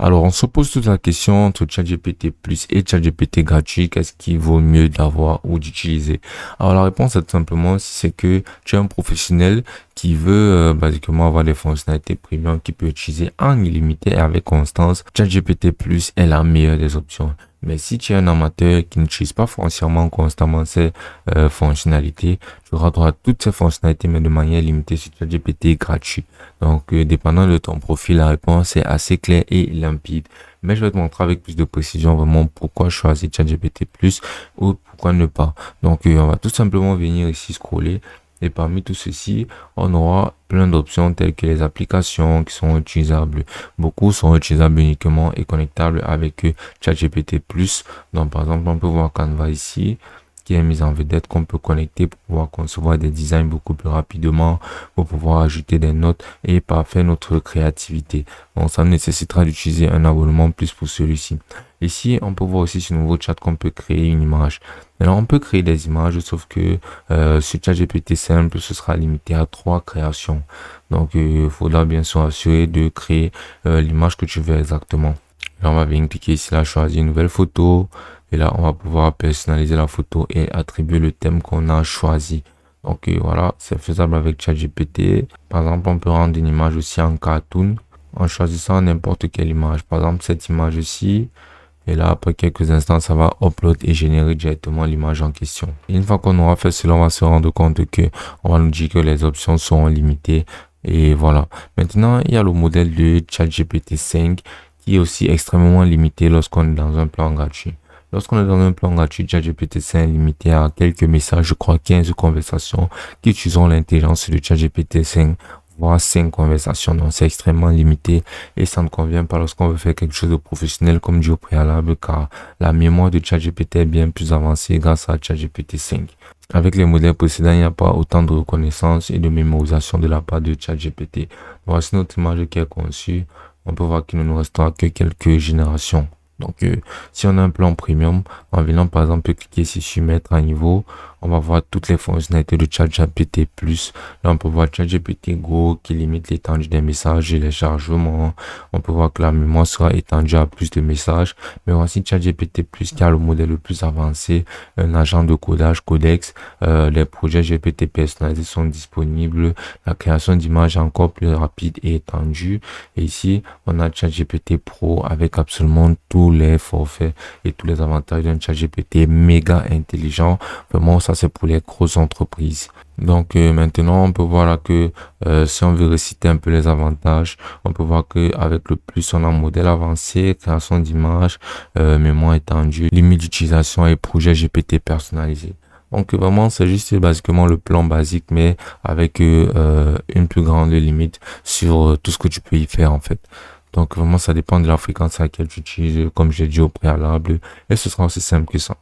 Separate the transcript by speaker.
Speaker 1: Alors, on se pose toute la question entre ChatGPT Plus et ChatGPT gratuit, qu'est-ce qui vaut mieux d'avoir ou d'utiliser? Alors, la réponse est tout simplement si c'est que tu es un professionnel qui veut basiquement avoir des fonctionnalités premium qu'il peut utiliser en illimité et avec constance. ChatGPT Plus est la meilleure des options. Mais si tu es un amateur qui n'utilise pas foncièrement constamment ces fonctionnalités, tu auras droit à toutes ces fonctionnalités mais de manière limitée sur ChatGPT gratuit. Donc, dépendant de ton profil, la réponse est assez claire et limpide. Mais je vais te montrer avec plus de précision vraiment pourquoi choisir ChatGPT Plus ou pourquoi ne pas. Donc, on va tout simplement venir ici scroller. Et parmi tout ceci, on aura plein d'options telles que les applications qui sont utilisables. Beaucoup sont utilisables uniquement et connectables avec ChatGPT Plus. Donc, par exemple, on peut voir Canva ici, qui est mise en vedette, qu'on peut connecter pour pouvoir concevoir des designs beaucoup plus rapidement, pour pouvoir ajouter des notes et parfaire notre créativité. Bon, ça nécessitera d'utiliser un abonnement plus pour celui-ci. Ici, on peut voir aussi sur nouveau chat qu'on peut créer une image. Alors, on peut créer des images, sauf que sur ChatGPT simple, ce sera limité à 3 créations. Donc, il faudra bien s'assurer de créer l'image que tu veux exactement. Là, on va venir cliquer ici, là, choisir une nouvelle photo. Et là, on va pouvoir personnaliser la photo et attribuer le thème qu'on a choisi. Donc, voilà, c'est faisable avec ChatGPT. Par exemple, on peut rendre une image aussi en cartoon en choisissant n'importe quelle image. Par exemple, cette image-ci. Et là, après quelques instants, ça va upload et générer directement l'image en question. Et une fois qu'on aura fait cela, on va se rendre compte que on va nous dire que les options sont limitées. Et voilà. Maintenant, il y a le modèle de ChatGPT 5 qui est aussi extrêmement limité lorsqu'on est dans un plan gratuit. Lorsqu'on est dans un plan gratuit, ChatGPT 5 est limité à quelques messages, je crois 15 conversations qui utiliseront l'intelligence de ChatGPT 5, voire 5 conversations. Donc, c'est extrêmement limité et ça ne convient pas lorsqu'on veut faire quelque chose de professionnel comme dit au préalable, car la mémoire de ChatGPT est bien plus avancée grâce à ChatGPT 5. Avec les modèles précédents, il n'y a pas autant de reconnaissance et de mémorisation de la part de ChatGPT. Voici notre image qui est conçue. On peut voir qu'il ne nous restera que quelques générations. Donc, si on a un plan premium, en venant par exemple cliquer ici sur mettre à niveau, on va voir toutes les fonctionnalités de ChatGPT+. Là, on peut voir ChatGPT Go qui limite l'étendue des messages et les chargements. On peut voir que la mémoire sera étendue à plus de messages. Mais voici ChatGPT+, qui a le modèle le plus avancé, un agent de codage Codex. Les projets GPT personnalisés sont disponibles. La création d'images est encore plus rapide et étendue. Et ici, on a ChatGPT Pro avec absolument tous les forfaits et tous les avantages d'un ChatGPT méga intelligent. Vraiment, ça c'est pour les grosses entreprises. Donc maintenant, on peut voir là que si on veut réciter un peu les avantages, on peut voir que avec le plus, on a un modèle avancé, création d'images, mémoire étendue, limite d'utilisation et projet GPT personnalisé. Donc vraiment, c'est juste basiquement le plan basique, mais avec une plus grande limite sur tout ce que tu peux y faire en fait. Donc vraiment, ça dépend de la fréquence à laquelle tu utilises, comme j'ai dit au préalable, et ce sera aussi simple que ça.